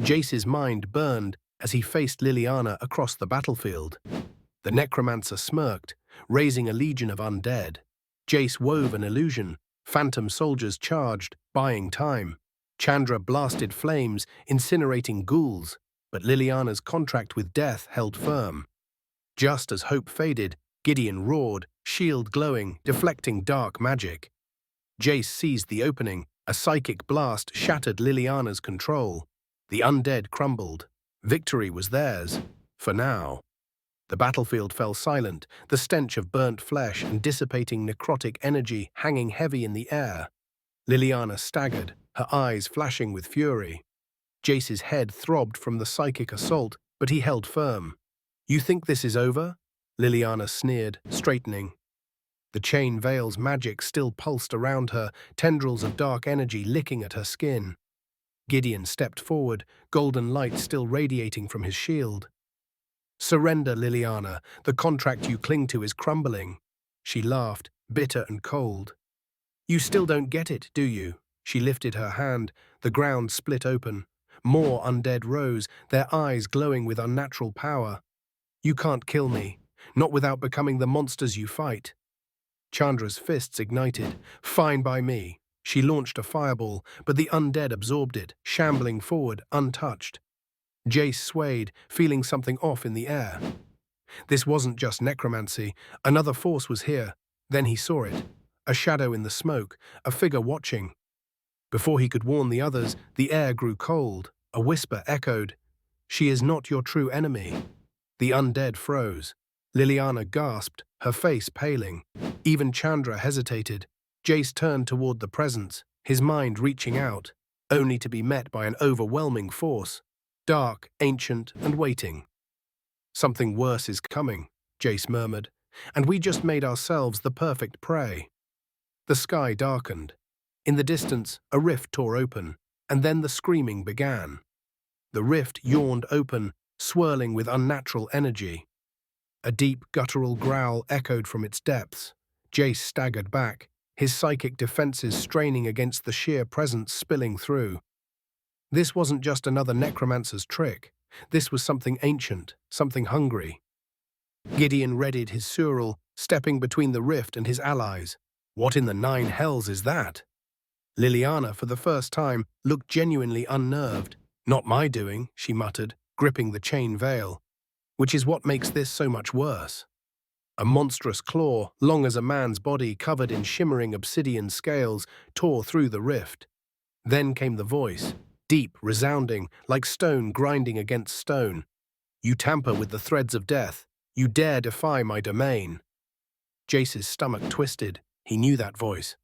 Jace's mind burned as he faced Liliana across the battlefield. The necromancer smirked, raising a legion of undead. Jace wove an illusion. Phantom soldiers charged, buying time. Chandra blasted flames, incinerating ghouls, but Liliana's contract with death held firm. Just as hope faded, Gideon roared, shield glowing, deflecting dark magic. Jace seized the opening. A psychic blast shattered Liliana's control. The undead crumbled. Victory was theirs, for now. The battlefield fell silent, the stench of burnt flesh and dissipating necrotic energy hanging heavy in the air. Liliana staggered, her eyes flashing with fury. Jace's head throbbed from the psychic assault, but he held firm. "You think this is over?" Liliana sneered, straightening. The chain veil's magic still pulsed around her, tendrils of dark energy licking at her skin. Gideon stepped forward, golden light still radiating from his shield. "Surrender, Liliana. The contract you cling to is crumbling." She laughed, bitter and cold. "You still don't get it, do you?" She lifted her hand. The ground split open. More undead rose, their eyes glowing with unnatural power. "You can't kill me, not without becoming the monsters you fight." Chandra's fists ignited. "Fine by me." She launched a fireball, but the undead absorbed it, shambling forward, untouched. Jace swayed, feeling something off in the air. This wasn't just necromancy. Another force was here. Then he saw it. A shadow in the smoke, a figure watching. Before he could warn the others, the air grew cold. A whisper echoed, "She is not your true enemy." The undead froze. Liliana gasped, her face paling. Even Chandra hesitated. Jace turned toward the presence, his mind reaching out, only to be met by an overwhelming force. Dark, ancient, and waiting. "Something worse is coming," Jace murmured, "and we just made ourselves the perfect prey." The sky darkened. In the distance, a rift tore open, and then the screaming began. The rift yawned open, swirling with unnatural energy. A deep, guttural growl echoed from its depths. Jace staggered back, his psychic defenses straining against the sheer presence spilling through. This wasn't just another necromancer's trick. This was something ancient, something hungry. Gideon readied his surul, stepping between the rift and his allies. "What in the nine hells is that?" Liliana, for the first time, looked genuinely unnerved. "Not my doing," she muttered, gripping the chain veil. "Which is what makes this so much worse." A monstrous claw, long as a man's body covered in shimmering obsidian scales, tore through the rift. Then came the voice, deep, resounding, like stone grinding against stone. "You tamper with the threads of death. You dare defy my domain." Jace's stomach twisted. He knew that voice.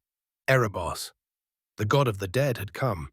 Erebos. The god of the dead had come.